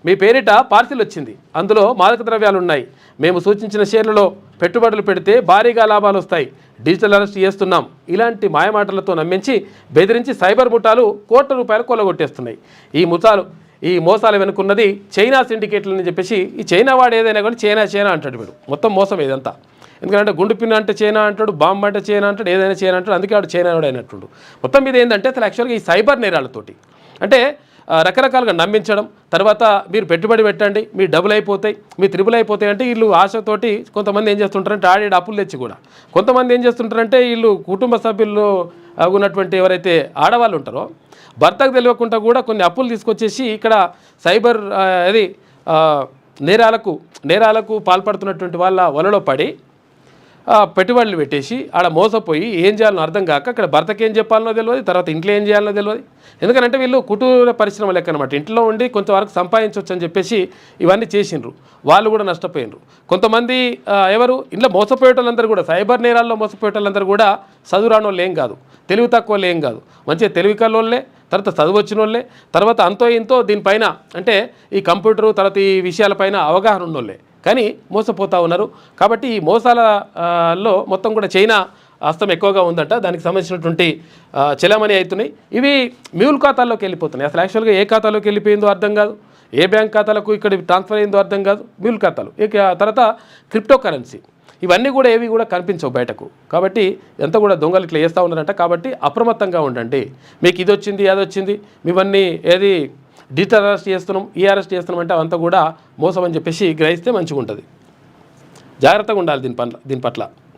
మీ పేరిట పార్సిల్ వచ్చింది, అందులో మాదక ద్రవ్యాలు ఉన్నాయి, మేము సూచించిన షేర్లలో పెట్టుబడులు పెడితే భారీగా లాభాలు వస్తాయి, డిజిటల్ అరెస్ట్ చేస్తున్నాం, ఇలాంటి మాయమాటలతో నమ్మించి బెదిరించి సైబర్ ముఠాలు కోట్ల రూపాయలు కొల్లగొట్టేస్తున్నాయి. ఈ మోసాలు వెనుకున్నది చైనా సిండికేట్లని చెప్పేసి, ఈ చైనా వాడు ఏదైనా కానీ చైనా అంటాడు వీడు, మొత్తం మోసం ఇదంతా. ఎందుకంటే గుండు పిన్ అంటే చైనా అంటాడు, బాంబు అంటే చైనా అంటాడు, ఏదైనా చైనా అంటాడు, అందుకే వాడు చైనా వాడు అయినట్టు. మొత్తం మీద ఏంటంటే అసలు యాక్చువల్గా ఈ సైబర్ నేరాలతోటి అంటే రకరకాలుగా నమ్మించడం, తర్వాత మీరు పెట్టుబడి పెట్టండి మీ డబుల్ అయిపోతాయి, మీ త్రిబుల్ అయిపోతాయి అంటే వీళ్ళు ఆశతోటి కొంతమంది ఏం చేస్తుంటారంటే ఆడేడు అప్పులు తెచ్చి కూడా, కొంతమంది ఏం చేస్తుంటారంటే వీళ్ళు కుటుంబ సభ్యుల్లో ఉన్నటువంటి ఎవరైతే ఆడవాళ్ళు ఉంటారో భర్తకు తెలియకుండా కూడా కొన్ని అప్పులు తీసుకొచ్చేసి ఇక్కడ సైబర్ నేరాలకు పాల్పడుతున్నటువంటి వాళ్ళ వలలో పడి పెట్టుబడులు పెట్టేసి ఆడ మోసపోయి ఏం చేయాలనో అర్థం కాక ఇక్కడ భర్తకి ఏం చెప్పాలనో తెలియదు, తర్వాత ఇంట్లో ఏం చేయాలనో తెలియదు. ఎందుకంటే వీళ్ళు కుటుంబ పరిశ్రమ లెక్క అనమాట, ఇంట్లో ఉండి కొంతవరకు సంపాదించవచ్చు అని చెప్పేసి ఇవన్నీ చేసిండ్రు, వాళ్ళు కూడా నష్టపోయినరు. కొంతమంది ఎవరు ఇంట్లో మోసపోయేటోళ్ళందరూ కూడా సైబర్ నేరాల్లో మోసపోయేటోళ్ళందరూ కూడా చదువురాని వాళ్ళు ఏం కాదు, తెలివి తక్కువ వాళ్ళు ఏం కాదు, మంచిగా తెలివి కల్లోళ్ళే, తర్వాత చదువు వచ్చిన వాళ్ళే, తర్వాత అంతో ఇంతో దీనిపైన అంటే ఈ కంప్యూటరు తర్వాత ఈ విషయాలపైన అవగాహన ఉన్నోళ్ళే, కానీ మోసపోతూ ఉన్నారు. కాబట్టి ఈ మోసాలలో మొత్తం కూడా చైనా హస్తం ఎక్కువగా ఉందంట, దానికి సంబంధించినటువంటి చెలామణి అవుతున్నాయి. ఇవి మ్యూల్ ఖాతాల్లోకి వెళ్ళిపోతున్నాయి. అసలు యాక్చువల్గా ఏ ఖాతాలోకి వెళ్ళిపోయిందో అర్థం కాదు, ఏ బ్యాంక్ ఖాతాలకు ఇక్కడ ట్రాన్స్ఫర్ అయిందో అర్థం కాదు, మ్యూల్ ఖాతాలు. ఇక తర్వాత క్రిప్టో కరెన్సీ, ఇవన్నీ కూడా ఏవి కూడా కనిపించవు బయటకు. కాబట్టి ఎంత కూడా దొంగలు ఇట్లా చేస్తూ ఉన్నారంట. కాబట్టి అప్రమత్తంగా ఉండండి. మీకు ఇది వచ్చింది అది వచ్చింది, ఇవన్నీ ఏది డిజిటల్ అరెస్ట్ చేస్తున్నాం, ఈ అరెస్ట్ చేస్తున్నాం అంటే అవంతా కూడా మోసం అని చెప్పేసి గ్రహిస్తే మంచిగా ఉంటుంది. జాగ్రత్తగా ఉండాలి దీని పట్ల.